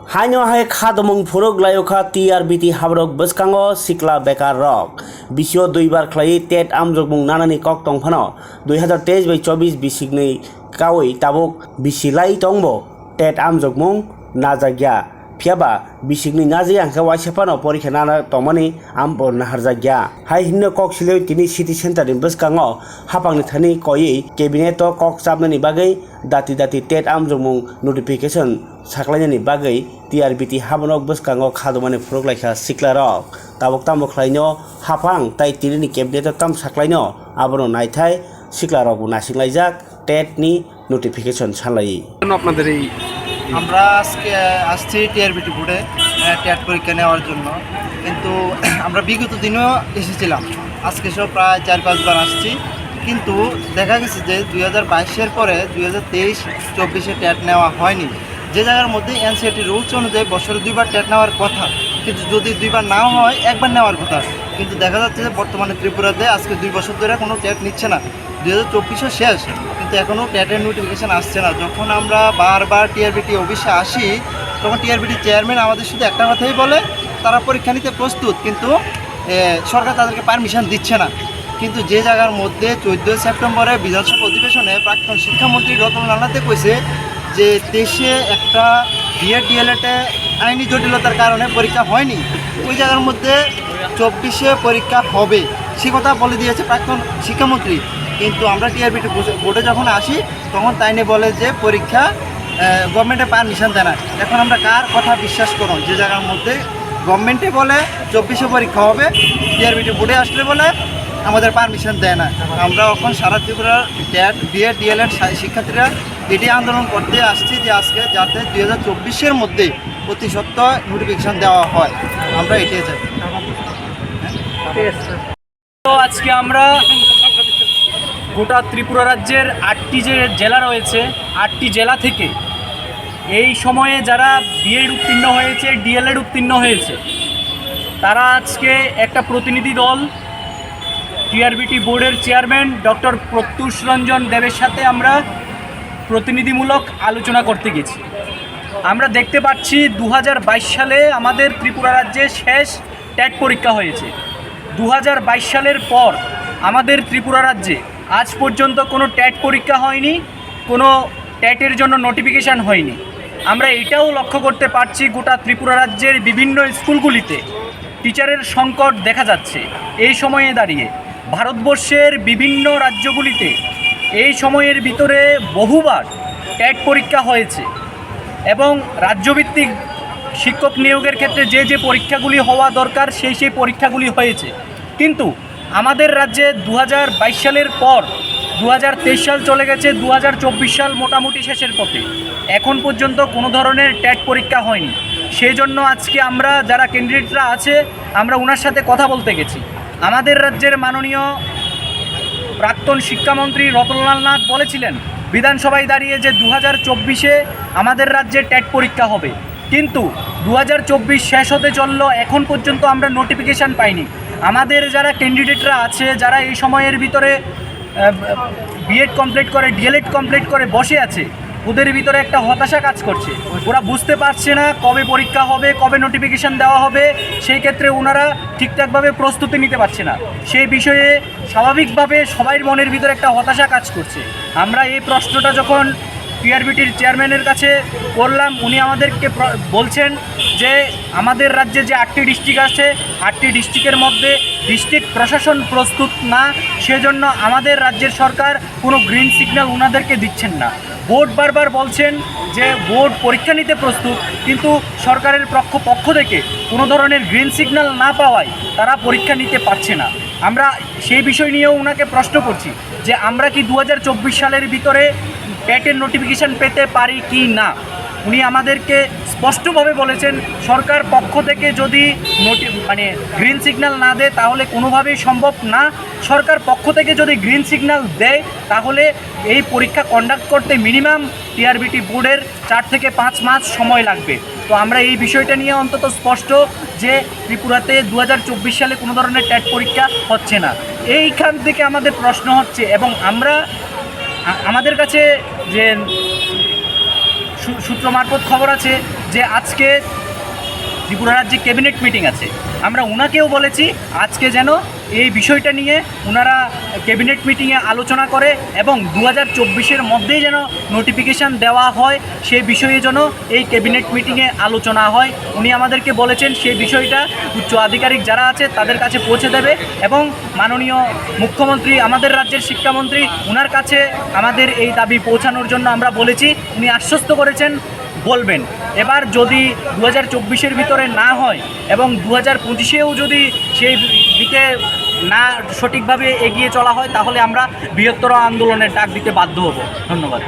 Hanyo hai Khaduma Phunuklaikha Trbt Habrok Bwskango Siklarok Bisio duibar khlai Tet Amjokmungni nanani kok tongphano 2023 bai 24 bisikni kawi tabuk bisilai tongbo Tet Amjokmung najagya phiaba bisikni naji angka waisapano porikha nana tongmani ambor naharjagya hai hinno kok siloi tini city center ni Bwskango hapangni thani koi cabinet kok chapnani bagai dati Tet Amjokmung notification saklainani bagai Trbt habanok Bwskango Khaduma Phunuklaikha Siklarok tabok khlaino hapang tai tirini cabinet tam saklaino abono naithai Siklarok nasinglajak tet ni notification salai আপনাদের এই আমরা আজকে আসছি TRBT বোর্ডে TET পরীক্ষা নেওয়ার জন্য, কিন্তু আমরা বিগত দিনেও এসেছিলাম। আজকে সব প্রায় 4-5 বার আসছি, কিন্তু দেখা গেছে যে 2022-এর পরে 2023-24-এ টেট নেওয়া হয়নি। যে জায়গার মধ্যে এনসিআরটি রুলস অনুযায়ী বছরে 2 বার টেট নেওয়ার কথা, কিন্তু যদি 2 বার নাও হয় 1 বার নেওয়ার কথা। কিন্তু দেখা যাচ্ছে যে বর্তমানে ত্রিপুরাতে আজকে 2 বছর ধরে কোনো টেট নিচ্ছে না। 2024-ও শেষ, কিন্তু এখনও টেটের নোটিফিকেশান আসছে না। যখন আমরা বারবার টিআরবিটি অফিসে আসি, তখন টিআরবিটি চেয়ারম্যান আমাদের শুধু একটা কথাই বলে, তারা পরীক্ষা নিতে প্রস্তুত, কিন্তু সরকার তাদেরকে পারমিশন দিচ্ছে না। কিন্তু যে জায়গার মধ্যে 14 সেপ্টেম্বরে বিধানসভা অধিবেশনে প্রাক্তন শিক্ষামন্ত্রী রতনলালনাথে কইছে যে দেশে একটা বিএড ডিএলএডে আইনি জটিলতার কারণে পরীক্ষা হয়নি, ওই জায়গার মধ্যে 24-এ পরীক্ষা হবে, সে কথা বলে দিয়েছে প্রাক্তন শিক্ষামন্ত্রী। কিন্তু আমরা টিআরবিটি বোর্ডে যখন আসি, তখন তাই নিয়ে বলে যে পরীক্ষা গভর্নমেন্টে পারমিশন দেয় না। এখন আমরা কার কথা বিশ্বাস করুন? যে জায়গার মধ্যে গভর্নমেন্টে বলে 24-এ পরীক্ষা হবে, টিআরবিটি বোর্ডে আসলে বলে আমাদের পারমিশন দেয় না। আমরা এখন সারা ত্রিপুরার টেট বিএড ডিএলএড শিক্ষার্থীরা এটি আন্দোলন করতে আসছি যে আজকে যাতে 2024-এর মধ্যে অতি সত্ত্বর নোটিফিকেশান দেওয়া হয়, আমরা এটাই চাই। তো আজকে আমরা গোটা ত্রিপুরা রাজ্যের 8টি যে জেলা রয়েছে, 8টি জেলা থেকে এই সময়ে যারা বিএড উত্তীর্ণ হয়েছে, ডিএলএড উত্তীর্ণ হয়েছে, তারা আজকে একটা প্রতিনিধি দল টিআরবিটি বোর্ডের চেয়ারম্যান ডক্টর প্রত্যুষ রঞ্জন দেবের সাথে আমরা প্রতিনিধিমূলক আলোচনা করতে গেছি। আমরা দেখতে পাচ্ছি 2022 সালে আমাদের ত্রিপুরা রাজ্যে শেষ টেট পরীক্ষা হয়েছে। 2022 সালের পর আমাদের ত্রিপুরা রাজ্যে আজ পর্যন্ত কোনো টেট পরীক্ষা হয়নি, কোনো টেটের জন্য নোটিফিকেশান হয়নি। আমরা এটাও লক্ষ্য করতে পারছি গোটা ত্রিপুরা রাজ্যের বিভিন্ন স্কুলগুলিতে টিচারের সংকট দেখা যাচ্ছে। এই সময়ে দাঁড়িয়ে ভারতবর্ষের বিভিন্ন রাজ্যগুলিতে এই সময়ের ভিতরে বহুবার টেট পরীক্ষা হয়েছে এবং রাজ্যভিত্তিক শিক্ষক নিয়োগের ক্ষেত্রে যে পরীক্ষাগুলি হওয়া দরকার সেই পরীক্ষাগুলি হয়েছে। কিন্তু আমাদের রাজ্যে 2022 সালের পর 2023 সাল চলে গেছে, 2024 সাল মোটামুটি শেষের পথে, এখন পর্যন্ত কোনো ধরনের টেট পরীক্ষা হয়নি। সেই জন্য আজকে আমরা যারা ক্যান্ডিডেটরা আছে, আমরা ওনার সাথে কথা বলতে গেছি। আমাদের রাজ্যের মাননীয় প্রাক্তন শিক্ষামন্ত্রী রতনলালনাথ বলেছিলেন বিধানসভায় দাঁড়িয়ে যে 2024-এ আমাদের রাজ্যে টেট পরীক্ষা হবে, কিন্তু 2024 শেষ হতে চললো, এখন পর্যন্ত আমরা নোটিফিকেশান পাইনি। আমাদের যারা ক্যান্ডিডেটরা আছে, যারা এই সময়ের ভিতরে বিএড কমপ্লিট করে ডিএলএড কমপ্লিট করে বসে আছে, ওদের ভিতরে একটা হতাশা কাজ করছে। ওরা বুঝতে পারছে না কবে পরীক্ষা হবে, কবে নোটিফিকেশান দেওয়া হবে, সেই ক্ষেত্রে ওনারা ঠিকঠাকভাবে প্রস্তুতি নিতে পারছে না। সেই বিষয়ে স্বাভাবিকভাবে সবাই মনের ভিতরে একটা হতাশা কাজ করছে। আমরা এই প্রশ্নটা যখন টিআরবিটির চেয়ারম্যানের কাছে করলাম, উনি আমাদেরকে বলছেন যে আমাদের রাজ্যে যে 8টি ডিস্ট্রিক্ট আছে, 8টি ডিস্ট্রিক্টের মধ্যে ডিস্ট্রিক্ট প্রশাসন প্রস্তুত না, সেজন্য আমাদের রাজ্যের সরকার কোনো গ্রিন সিগন্যাল ওনাদেরকে দিচ্ছেন না। বোর্ড বারবার বলছেন যে বোর্ড পরীক্ষা নিতে প্রস্তুত, কিন্তু সরকারের পক্ষ থেকে কোনো ধরনের গ্রিন সিগন্যাল না পাওয়ায় তারা পরীক্ষা নিতে পারছে না। আমরা সেই বিষয় নিয়েও ওনাকে প্রশ্ন করছি যে আমরা কি 2024 সালের ভিতরে টেটের নোটিফিকেশান পেতে পারি কি না। উনি আমাদেরকে স্পষ্টভাবে বলেছেন সরকার পক্ষ থেকে যদি গ্রিন সিগন্যাল না দেয় তাহলে কোনোভাবেই সম্ভব না। সরকার পক্ষ থেকে যদি গ্রিন সিগন্যাল দেয় তাহলে এই পরীক্ষা কন্ডাক্ট করতে মিনিমাম টিআরবিটি বোর্ডের 4 থেকে 5 মাস সময় লাগবে। তো আমরা এই বিষয়টা নিয়ে অন্তত স্পষ্ট যে ত্রিপুরাতে 2024 সালে কোনো ধরনের টেট পরীক্ষা হচ্ছে না, এইখান থেকে আমাদের প্রশ্ন হচ্ছে। এবং আমাদের কাছে যে সূত্র মারফত খবর আছে যে আজকে ত্রিপুরা রাজ্যে ক্যাবিনেট মিটিং আছে, আমরা ওনাকেও বলেছি আজকে যেন এই বিষয়টা নিয়ে ওনারা ক্যাবিনেট মিটিংয়ে আলোচনা করে এবং 2024-এর মধ্যেই যেন নোটিফিকেশান দেওয়া হয়, সেই বিষয়ে যেন এই ক্যাবিনেট মিটিংয়ে আলোচনা হয়। উনি আমাদেরকে বলেছেন সেই বিষয়টা উচ্চ আধিকারিক যারা আছে তাদের কাছে পৌঁছে দেবে এবং মাননীয় মুখ্যমন্ত্রী, আমাদের রাজ্যের শিক্ষামন্ত্রী, ওনার কাছে আমাদের এই দাবি পৌঁছানোর জন্য আমরা বলেছি। উনি আশ্বস্ত করেছেন বলবেন। এবার যদি 2024-এর ভিতরে না হয় এবং 2025-এও যদি সেই দিকে না সঠিকভাবে এগিয়ে চলা হয় তাহলে আমরা বৃহত্তর আন্দোলনের ডাক দিতে বাধ্য হব। ধন্যবাদ।